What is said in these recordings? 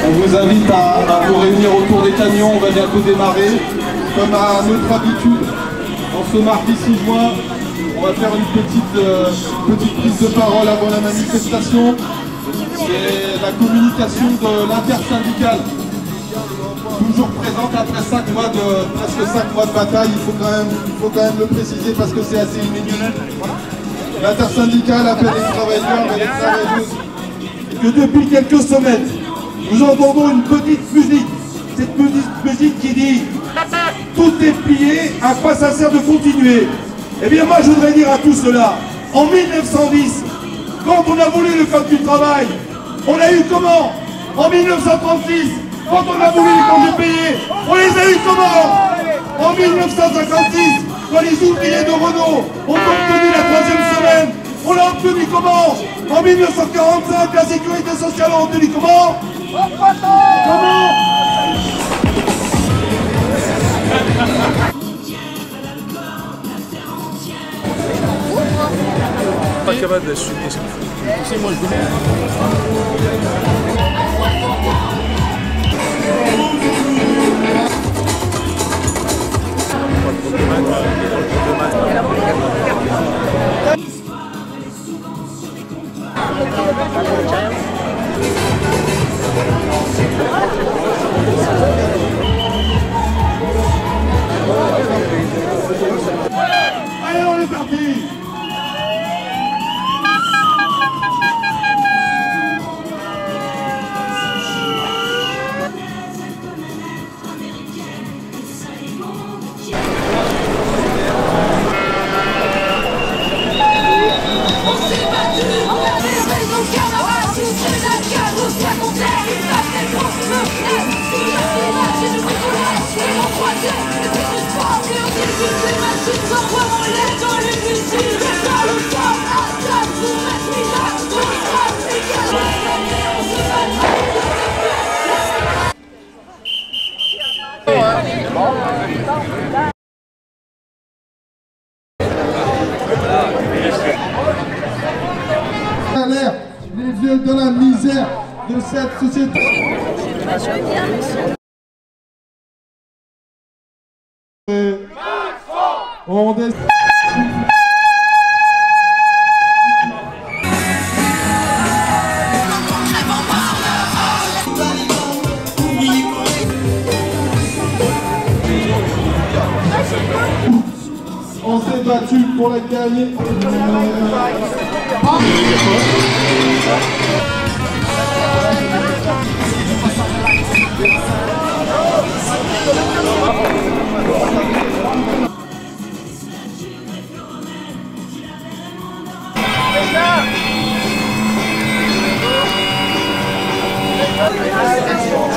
On vous invite à vous réunir autour des camions, on va bientôt démarrer. Comme à notre habitude, en ce mardi 6 juin, on va faire une petite prise de parole avant la manifestation. C'est la communication de l'intersyndicale. Toujours présente après presque 5 mois de bataille, il faut quand même le préciser parce que c'est assez inédit. L'intersyndicale appelle les travailleurs et les travailleuses que depuis quelques semaines, nous entendons une petite musique. Cette petite musique qui dit « Tout est plié, à quoi ça sert de continuer ?» Eh bien moi je voudrais dire à tout cela, en 1910, quand on a voulu le code du travail, on l'a eu comment? En 1936, quand on a voulu les congés payés, on les a eu comment? En 1956, quand les ouvriers de Renault ont obtenu la 3e semaine, on l'a obtenu comment? En 1945, la sécurité sociale a obtenu comment? Comment? Pas capable d'assumer ce qu'il faut. Tu sais, moi je Allez, on est parti! Les vieux de la misère de cette société. On descend. On s'est battu pour la gagner.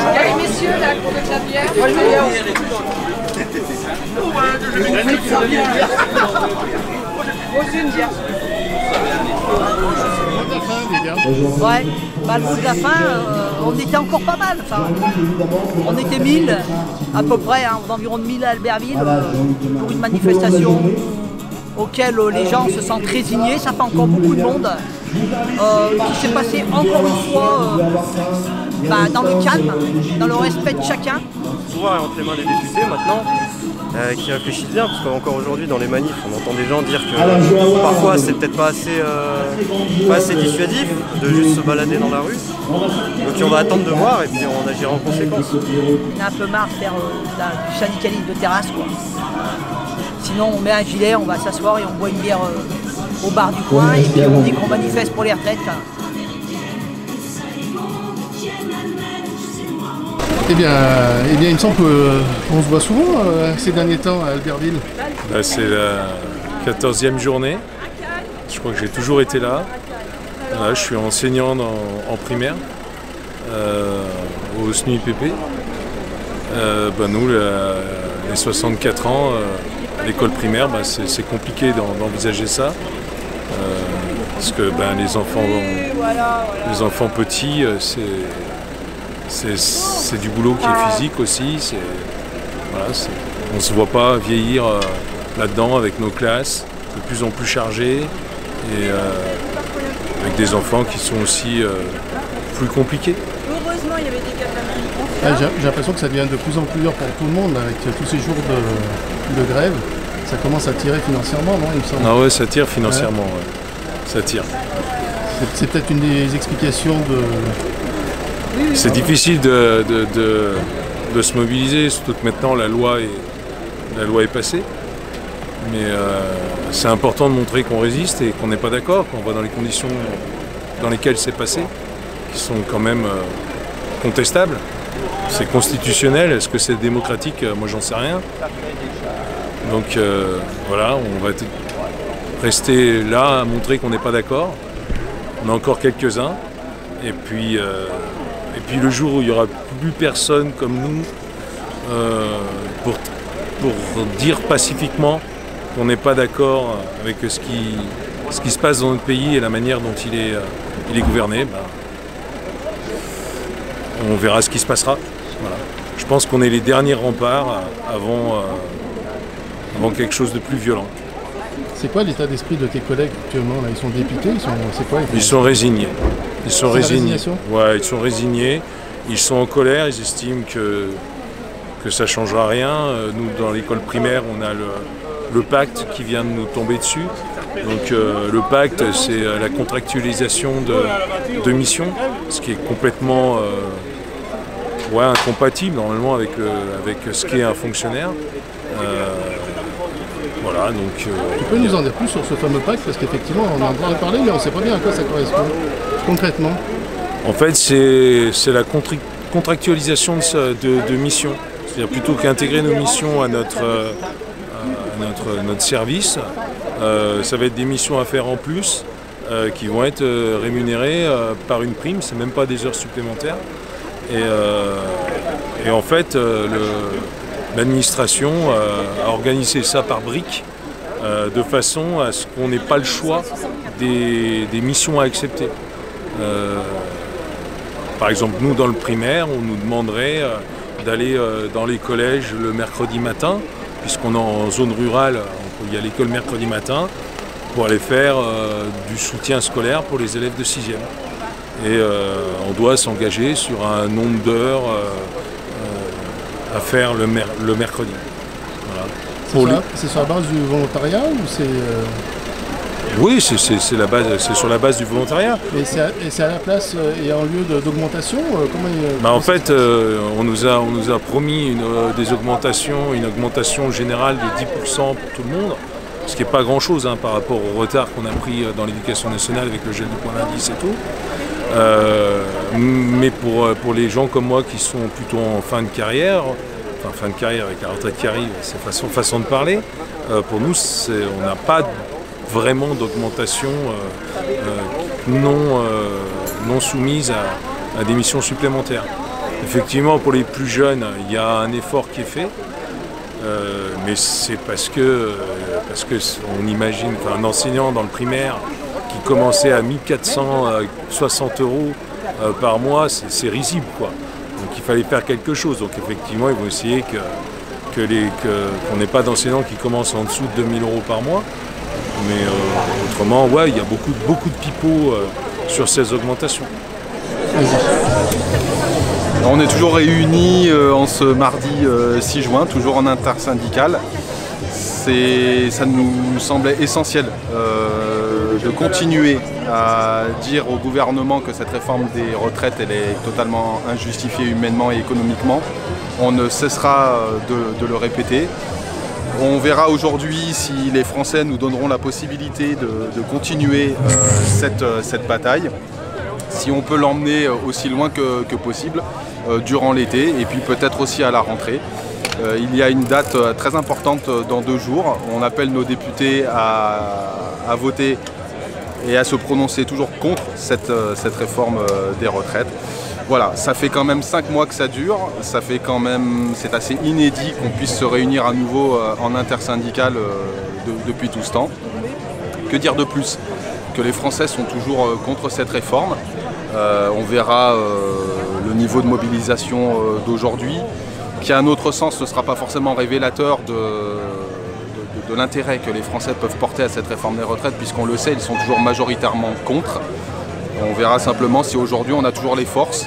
Il y a les messieurs là pour le clavier. Aucune bien. Ouais, bah, le mot de la fin, on était encore pas mal. Enfin, on était 1000 à peu près, hein, environ de 1000 à Albertville pour une manifestation auquel les gens se sentent résignés. Ça fait encore beaucoup de monde. Qui s'est passé encore une fois dans le calme, dans le respect de chacun. Le pouvoir est entre les mains des députés maintenant, qui réfléchissent bien, parce qu'encore aujourd'hui dans les manifs, on entend des gens dire que parfois c'est peut-être pas assez dissuasif de juste se balader dans la rue. Donc on va attendre de voir et puis on agira en conséquence. On a un peu marre de faire du syndicalisme de terrasse, quoi. Sinon on met un gilet, on va s'asseoir et on boit une bière au bar du coin et puis on dit qu'on manifeste pour les retraites. Eh bien, il me semble qu'on se voit souvent ces derniers temps à Albertville. C'est la 14e journée. Je crois que j'ai toujours été là. Là, je suis enseignant en primaire au SNUIPP. Nous, les 64 ans, à l'école primaire, c'est compliqué d'envisager ça. Parce que les enfants petits, c'est du boulot qui est physique aussi. On ne se voit pas vieillir là-dedans avec nos classes de plus en plus chargées et avec des enfants qui sont aussi plus compliqués. Heureusement, il y avait des cas J'ai l'impression que ça devient de plus en plus dur pour tout le monde avec tous ces jours de grève. Ça commence à tirer financièrement, non, il me semble. Ah ouais, ça tire financièrement, ouais. Ça tire. C'est peut-être une des explications de... C'est difficile de se mobiliser, surtout que maintenant la loi est passée. Mais c'est important de montrer qu'on résiste et qu'on n'est pas d'accord, qu'on va dans les conditions dans lesquelles c'est passé, qui sont quand même contestables. C'est constitutionnel, est-ce que c'est démocratique? Moi j'en sais rien. Donc voilà, on va rester là à montrer qu'on n'est pas d'accord. On a encore quelques-uns. Et puis le jour où il n'y aura plus personne comme nous pour dire pacifiquement qu'on n'est pas d'accord avec ce qui se passe dans notre pays et la manière dont il est gouverné, on verra ce qui se passera. Voilà. Je pense qu'on est les derniers remparts avant quelque chose de plus violent. C'est quoi l'état d'esprit de tes collègues actuellement là? Ils sont députés, Ils sont résignés. Ils sont résignés. Ouais, ils sont résignés. Ils sont en colère. Ils estiment que ça ne changera rien. Nous, dans l'école primaire, on a le pacte qui vient de nous tomber dessus. Donc le pacte, c'est la contractualisation de missions, ce qui est complètement incompatible normalement avec ce qu'est un fonctionnaire. Voilà, donc, tu peux nous en dire plus sur ce fameux pacte, parce qu'effectivement on en a entendu parler mais on ne sait pas bien à quoi ça correspond concrètement. En fait c'est la contractualisation de missions. C'est-à-dire plutôt qu'intégrer nos missions à notre service, ça va être des missions à faire en plus qui vont être rémunérées par une prime, c'est même pas des heures supplémentaires. Et en fait l'administration a organisé ça par briques de façon à ce qu'on n'ait pas le choix des missions à accepter. Par exemple, nous dans le primaire, on nous demanderait d'aller dans les collèges le mercredi matin, puisqu'on est en zone rurale, il y a l'école mercredi matin, pour aller faire du soutien scolaire pour les élèves de 6e. Et on doit s'engager sur un nombre d'heures à faire le mercredi. Voilà. C'est sur la base du volontariat ou c'est... Oui, c'est sur la base du volontariat. Et c'est à la place et en lieu d'augmentation En fait, on nous a promis une augmentation générale de 10% pour tout le monde, ce qui n'est pas grand-chose par rapport au retard qu'on a pris dans l'éducation nationale avec le gel du point d'indice et tout. Mais pour les gens comme moi qui sont plutôt en fin de carrière avec la retraite qui arrive, c'est façon de parler, pour nous on n'a pas vraiment d'augmentation non soumise à des missions supplémentaires. Effectivement, pour les plus jeunes, il y a un effort qui est fait. mais c'est parce que on imagine un enseignant dans le primaire qui commençait à 1460 € par mois, c'est risible, quoi. Donc il fallait faire quelque chose. Donc effectivement, ils vont essayer qu'on n'ait pas d'enseignants qui commencent en dessous de 2000 € par mois. Mais autrement, ouais, il y a beaucoup de pipeaux sur ces augmentations. On est toujours réunis en ce mardi 6 juin, toujours en intersyndical. Ça nous semblait essentiel de continuer à dire au gouvernement que cette réforme des retraites elle est totalement injustifiée humainement et économiquement. On ne cessera de le répéter. On verra aujourd'hui si les Français nous donneront la possibilité de continuer cette bataille, si on peut l'emmener aussi loin que possible durant l'été et puis peut-être aussi à la rentrée. Il y a une date très importante dans 2 jours. On appelle nos députés à voter et à se prononcer toujours contre cette réforme des retraites. Voilà, ça fait quand même 5 mois que ça dure, c'est assez inédit qu'on puisse se réunir à nouveau en intersyndical depuis tout ce temps. Que dire de plus? Que les Français sont toujours contre cette réforme. On verra le niveau de mobilisation d'aujourd'hui, qui à un autre sens ne sera pas forcément révélateur de l'intérêt que les Français peuvent porter à cette réforme des retraites, puisqu'on le sait, ils sont toujours majoritairement contre. On verra simplement si aujourd'hui on a toujours les forces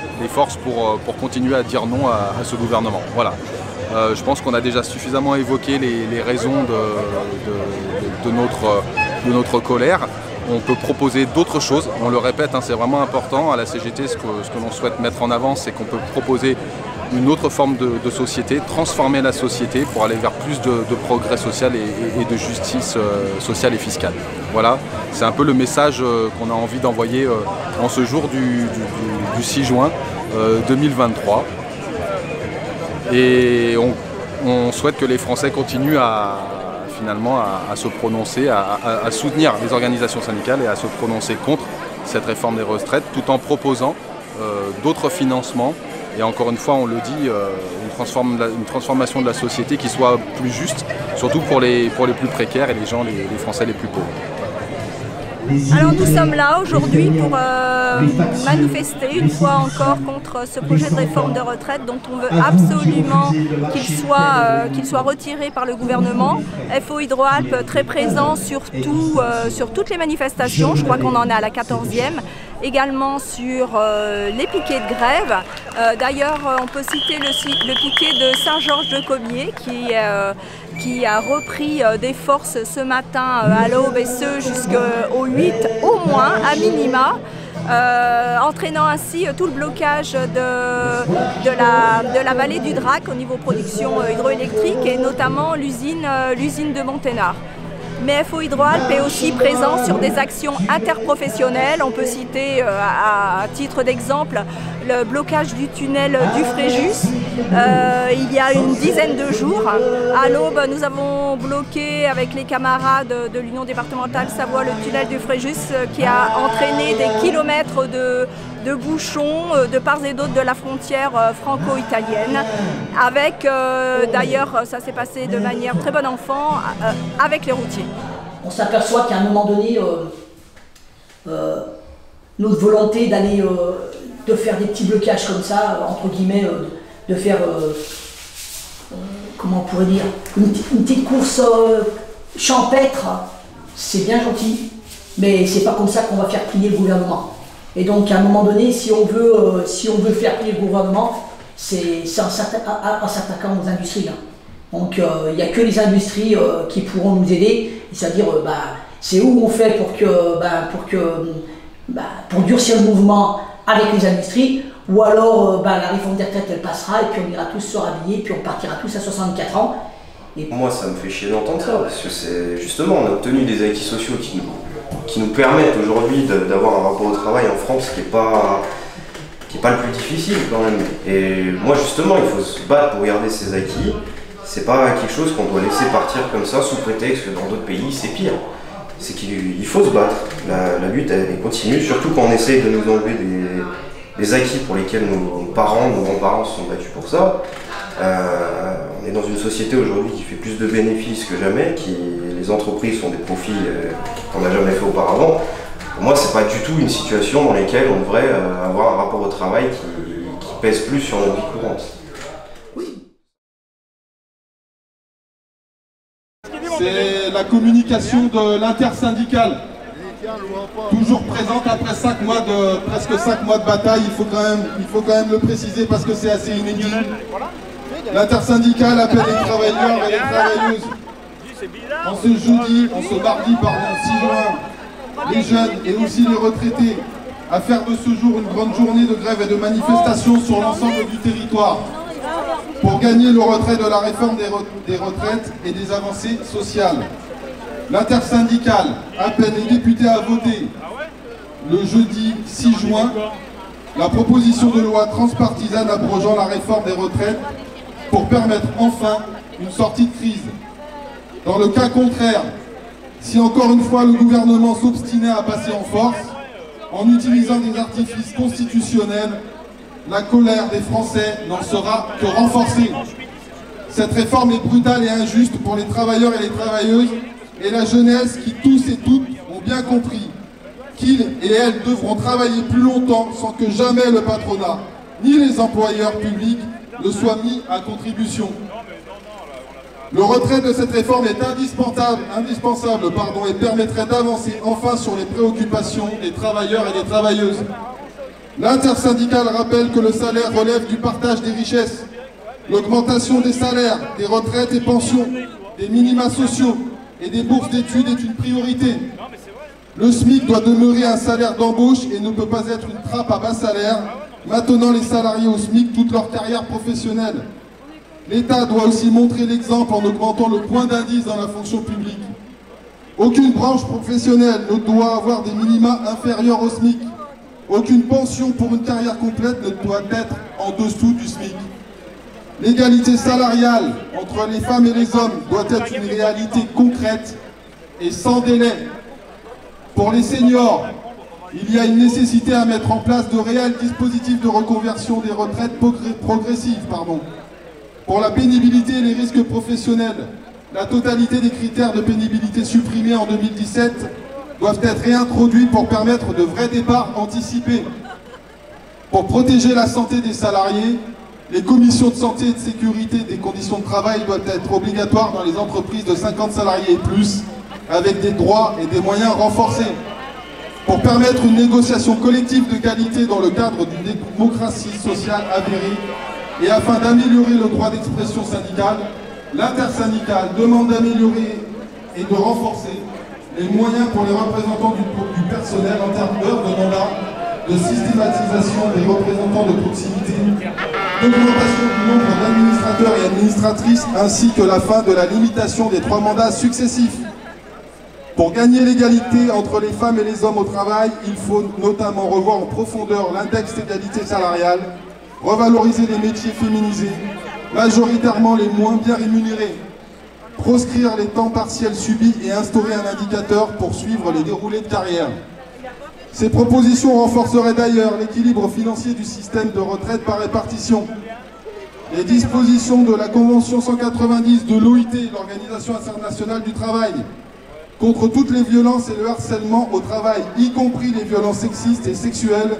pour continuer à dire non à ce gouvernement. Voilà. Je pense qu'on a déjà suffisamment évoqué les raisons de notre colère. On peut proposer d'autres choses, on le répète, c'est vraiment important. À la CGT, ce que l'on souhaite mettre en avant, c'est qu'on peut proposer une autre forme de société, transformer la société pour aller vers plus de progrès social et de justice sociale et fiscale. Voilà, c'est un peu le message qu'on a envie d'envoyer en ce jour du 6 juin 2023. Et on souhaite que les Français continuent à se prononcer, à soutenir les organisations syndicales et à se prononcer contre cette réforme des retraites, tout en proposant d'autres financements. Et encore une fois, on le dit, une transformation de la société qui soit plus juste, surtout pour les plus précaires et les Français les plus pauvres. Alors nous sommes là aujourd'hui pour manifester une fois encore contre ce projet de réforme de retraite dont on veut absolument qu'il soit retiré par le gouvernement. FO Hydro-Alpes très présent sur toutes les manifestations, je crois qu'on en est à la 14e, également sur les piquets de grève. D'ailleurs on peut citer le piquet de Saint-Georges-de-Comiers qui a repris des forces ce matin à l'aube et ce jusqu'au 8 au moins, à minima, entraînant ainsi tout le blocage de la vallée du Drac au niveau production hydroélectrique et notamment l'usine de Monténard. Mais FO Hydro-Alpes est aussi présent sur des actions interprofessionnelles. On peut citer à titre d'exemple le blocage du tunnel du Fréjus il y a une dizaine de jours. À l'aube, nous avons bloqué avec les camarades de l'Union départementale Savoie le tunnel du Fréjus qui a entraîné des kilomètres de bouchons de part et d'autre de la frontière franco-italienne. Avec, d'ailleurs, ça s'est passé de manière très bon enfant, avec les routiers. On s'aperçoit qu'à un moment donné, notre volonté d'aller de faire des petits blocages comme ça, entre guillemets, de faire, comment on pourrait dire, une petite course champêtre, c'est bien gentil, mais c'est pas comme ça qu'on va faire plier le gouvernement. Et donc à un moment donné, si on veut faire plier le gouvernement, c'est en s'attaquant aux industries. Donc il n'y a que les industries qui pourront nous aider, c'est-à-dire c'est où on fait pour durcir le mouvement avec les industries, ou alors la réforme des retraites elle passera et puis on ira tous se rhabiller, puis on partira tous à 64 ans. Et moi ça me fait chier d'entendre ça, parce que c'est justement, on a obtenu des acquis sociaux qui nous permettent aujourd'hui d'avoir un rapport au travail en France qui est pas le plus difficile quand même. Et moi justement, il faut se battre pour garder ces acquis. C'est pas quelque chose qu'on doit laisser partir comme ça sous prétexte que dans d'autres pays c'est pire. C'est qu'il faut se battre. La lutte elle continue, surtout quand on essaye de nous enlever des acquis pour lesquels nos parents, nos grands-parents se sont battus pour ça. On est dans une société aujourd'hui qui fait plus de bénéfices que jamais, les entreprises font des profits qu'on n'a jamais fait auparavant. Pour moi, c'est pas du tout une situation dans laquelle on devrait avoir un rapport au travail qui pèse plus sur notre vie courante. C'est la communication de l'intersyndicale, toujours présente après presque 5 mois de bataille. Il faut quand même le préciser parce que c'est assez inédit. L'intersyndicale appelle les travailleurs et les travailleuses en ce mardi 6 juin, les jeunes et aussi les retraités à faire de ce jour une grande journée de grève et de manifestation sur l'ensemble du territoire pour gagner le retrait de la réforme des retraites et des avancées sociales. L'intersyndicale appelle les députés à voter le jeudi 6 juin la proposition de loi transpartisane abrogeant la réforme des retraites pour permettre enfin une sortie de crise. Dans le cas contraire, si encore une fois le gouvernement s'obstinait à passer en force, en utilisant des artifices constitutionnels, la colère des Français n'en sera que renforcée. Cette réforme est brutale et injuste pour les travailleurs et les travailleuses et la jeunesse qui tous et toutes ont bien compris qu'ils et elles devront travailler plus longtemps sans que jamais le patronat ni les employeurs publics ne soient mis à contribution. Le retrait de cette réforme est indispensable et permettrait d'avancer enfin sur les préoccupations des travailleurs et des travailleuses. L'intersyndicale rappelle que le salaire relève du partage des richesses. L'augmentation des salaires, des retraites et pensions, des minima sociaux et des bourses d'études est une priorité. Le SMIC doit demeurer un salaire d'embauche et ne peut pas être une trappe à bas salaire, maintenant les salariés au SMIC toute leur carrière professionnelle. L'État doit aussi montrer l'exemple en augmentant le point d'indice dans la fonction publique. Aucune branche professionnelle ne doit avoir des minima inférieurs au SMIC. Aucune pension pour une carrière complète ne doit être en dessous du SMIC. L'égalité salariale entre les femmes et les hommes doit être une réalité concrète et sans délai. Pour les seniors, il y a une nécessité à mettre en place de réels dispositifs de reconversion des retraites progressives. Pour la pénibilité et les risques professionnels, la totalité des critères de pénibilité supprimés en 2017 doivent être réintroduits pour permettre de vrais départs anticipés. Pour protéger la santé des salariés, les commissions de santé et de sécurité des conditions de travail doivent être obligatoires dans les entreprises de 50 salariés et plus, avec des droits et des moyens renforcés. Pour permettre une négociation collective de qualité dans le cadre d'une démocratie sociale avérée, et afin d'améliorer le droit d'expression syndicale, l'intersyndicale demande d'améliorer et de renforcer les moyens pour les représentants du personnel en termes d'heures de mandat, de systématisation des représentants de proximité, d'augmentation du nombre d'administrateurs et administratrices, ainsi que la fin de la limitation des 3 mandats successifs. Pour gagner l'égalité entre les femmes et les hommes au travail, il faut notamment revoir en profondeur l'index d'égalité salariale, revaloriser les métiers féminisés, majoritairement les moins bien rémunérés, proscrire les temps partiels subis et instaurer un indicateur pour suivre les déroulés de carrière. Ces propositions renforceraient d'ailleurs l'équilibre financier du système de retraite par répartition. Les dispositions de la Convention 190 de l'OIT, l'Organisation internationale du travail, contre toutes les violences et le harcèlement au travail, y compris les violences sexistes et sexuelles,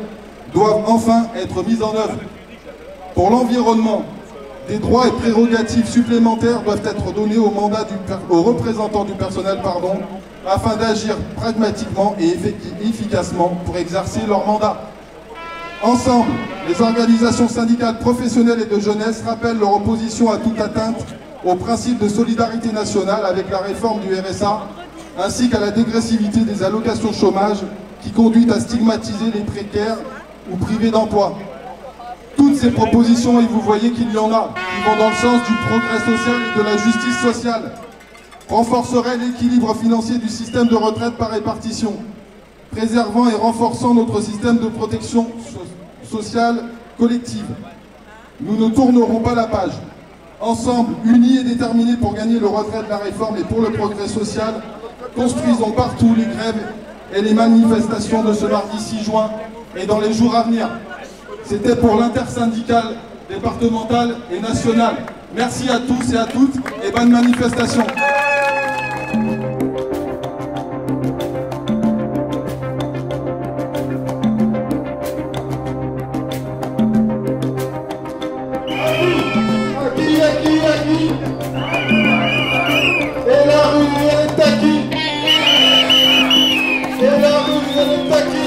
doivent enfin être mises en œuvre. Pour l'environnement, des droits et prérogatives supplémentaires doivent être donnés aux représentants du personnel afin d'agir pragmatiquement et efficacement pour exercer leur mandat. Ensemble, les organisations syndicales professionnelles et de jeunesse rappellent leur opposition à toute atteinte au principe de solidarité nationale avec la réforme du RSA, ainsi qu'à la dégressivité des allocations chômage qui conduit à stigmatiser les précaires ou privés d'emploi. Toutes ces propositions, et vous voyez qu'il y en a, qui vont dans le sens du progrès social et de la justice sociale, renforceraient l'équilibre financier du système de retraite par répartition, préservant et renforçant notre système de protection sociale collective. Nous ne tournerons pas la page. Ensemble, unis et déterminés pour gagner le retrait de la réforme et pour le progrès social, construisons partout les grèves et les manifestations de ce mardi 6 juin et dans les jours à venir. C'était pour l'intersyndicale départementale et nationale. Merci à tous et à toutes et bonne manifestation. Et la rue, elle est à qui? Et la rue, elle est à qui?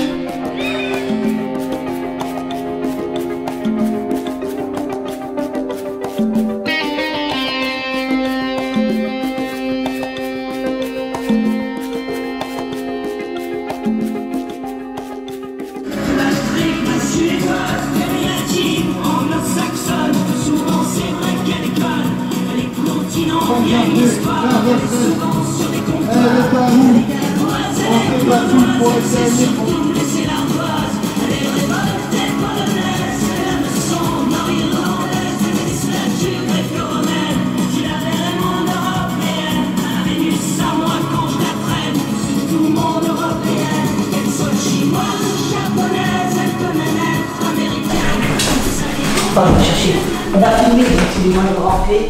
On va chercher. On va filmer, c'est du moins le remplir.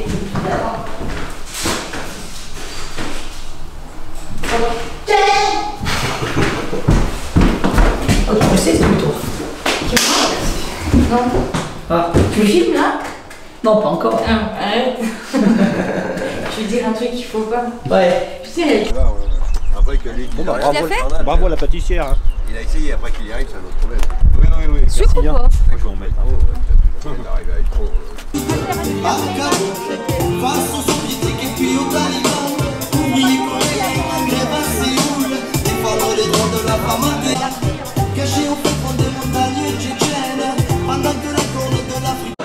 D'accord. Oh, tu le sais, c'est plutôt. Non. Ah, tu le filmes là? Non, pas encore. Ah, arrête. Je vais dire un truc qu'il faut pas. Ouais. Tu sais, après que lui, bravo la pâtissière. Hein. Il a essayé, après qu'il y arrive, c'est un autre problème. Oui. Sucre ou pas? Moi je vais en mettre un haut. Il arrive à être trop. Face aux soviétiques et puis aux talibans, ouvriers coréens, grève à Séoul, défendre les droits de la femme cachés au fin fond des montagnes tchétchènes, pendant que la corne de l'Afrique.